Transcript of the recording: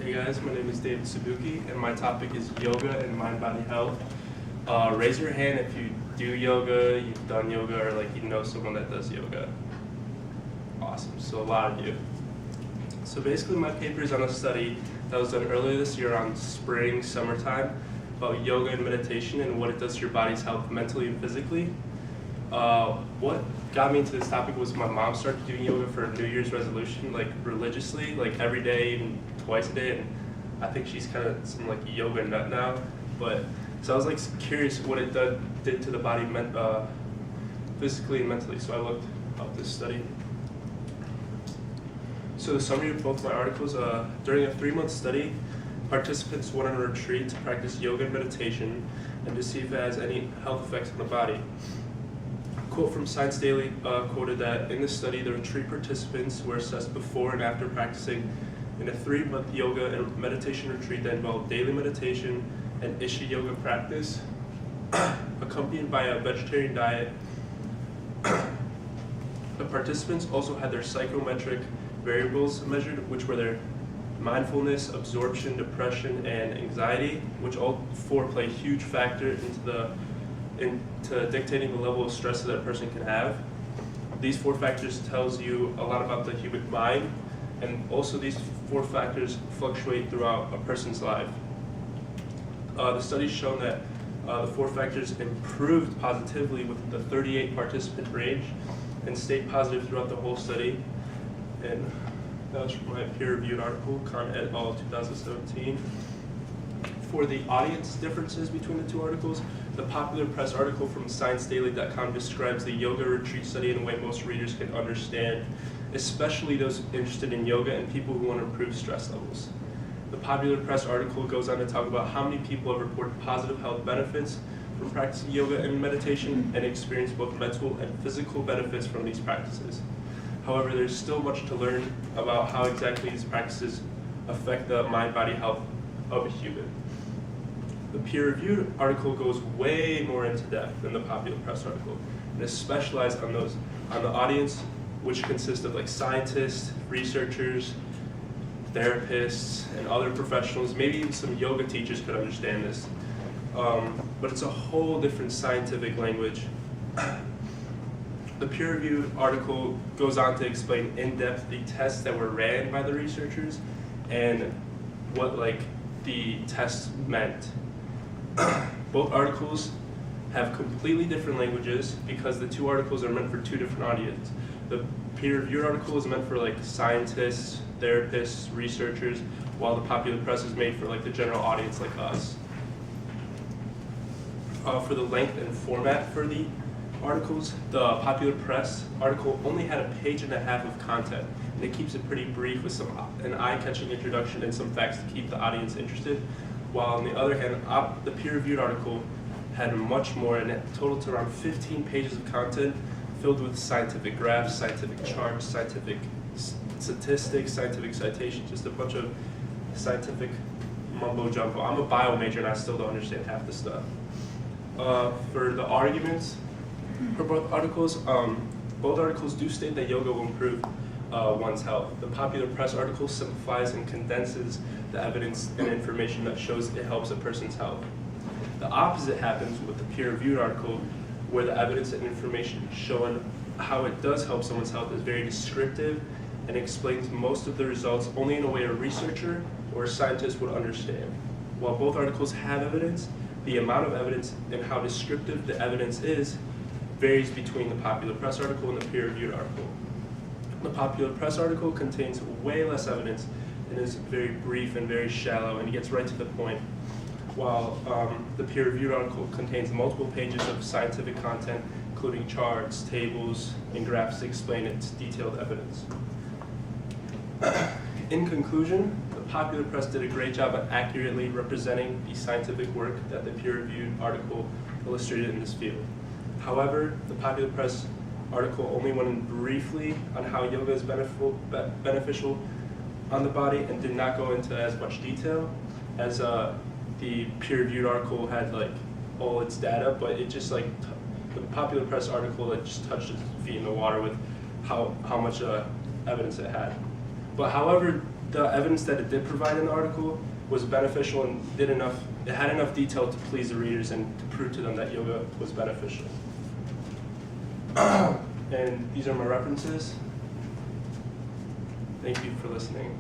Hey guys, my name is David Sabuki, and my topic is yoga and mind-body health. Raise your hand if you do yoga, you've done yoga, or like you know someone that does yoga. Awesome, so a lot of you. So basically my paper is on a study that was done earlier this year on spring, summertime, about yoga and meditation and what it does to your body's health mentally and physically. What got me into this topic was my mom started doing yoga for a New Year's resolution, like religiously, like every day, even twice a day, and I think she's kind of some like yoga nut now. But so I was like curious what it did to the body physically and mentally, so I looked up this study. So the summary of both my articles, during a 3-month study, participants went on a retreat to practice yoga and meditation and to see if it has any health effects on the body. A quote from Science Daily quoted that in this study, the retreat participants were assessed before and after practicing in a 3-month yoga and meditation retreat that involved daily meditation and Isha yoga practice, accompanied by a vegetarian diet. The participants also had their psychometric variables measured, which were their mindfulness, absorption, depression, and anxiety, which all 4 play a huge factor into dictating the level of stress that a person can have. These 4 factors tells you a lot about the human mind, and also these 4 factors fluctuate throughout a person's life. The study's shown that the 4 factors improved positively with the 38 participant range and stayed positive throughout the whole study. And that was from my peer-reviewed article, Khan et al. 2017. For the audience differences between the 2 articles, the popular press article from ScienceDaily.com describes the yoga retreat study in a way most readers can understand, especially those interested in yoga and people who want to improve stress levels. The popular press article goes on to talk about how many people have reported positive health benefits from practicing yoga and meditation and experience both mental and physical benefits from these practices. However, there's still much to learn about how exactly these practices affect the mind-body health of a human. The peer-reviewed article goes way more into depth than the popular press article, and is specialized on the audience, which consists of like scientists, researchers, therapists, and other professionals. Maybe even some yoga teachers could understand this, but it's a whole different scientific language. The peer-reviewed article goes on to explain in depth the tests that were ran by the researchers and what like the tests meant. Both articles have completely different languages because the 2 articles are meant for 2 different audiences. The peer-reviewed article is meant for like scientists, therapists, researchers, while the popular press is made for like the general audience like us. For the length and format for the articles, the popular press article only had a 1.5 pages of content, and it keeps it pretty brief with an eye-catching introduction and some facts to keep the audience interested. While on the other hand, the peer-reviewed article had much more, and it totaled to around 15 pages of content filled with scientific graphs, scientific charts, scientific statistics, scientific citations, just a bunch of scientific mumbo jumbo. I'm a bio major and I still don't understand half the stuff. For the arguments for both articles do state that yoga will improve one's health. The popular press article simplifies and condenses the evidence and information that shows it helps a person's health. The opposite happens with the peer-reviewed article, where the evidence and information showing how it does help someone's health is very descriptive and explains most of the results only in a way a researcher or a scientist would understand. While both articles have evidence, the amount of evidence and how descriptive the evidence is varies between the popular press article and the peer-reviewed article. The popular press article contains way less evidence and is very brief and very shallow and gets right to the point, while the peer-reviewed article contains multiple pages of scientific content, including charts, tables, and graphs to explain its detailed evidence. In conclusion, the popular press did a great job at accurately representing the scientific work that the peer-reviewed article illustrated in this field. However, the popular press article only went in briefly on how yoga is beneficial on the body and did not go into as much detail as the peer-reviewed article had like all its data, but it just like the popular press article that just touched its feet in the water with how much evidence it had. But however, the evidence that it did provide in the article was beneficial and it had enough detail to please the readers and to prove to them that yoga was beneficial. And these are my references. Thank you for listening.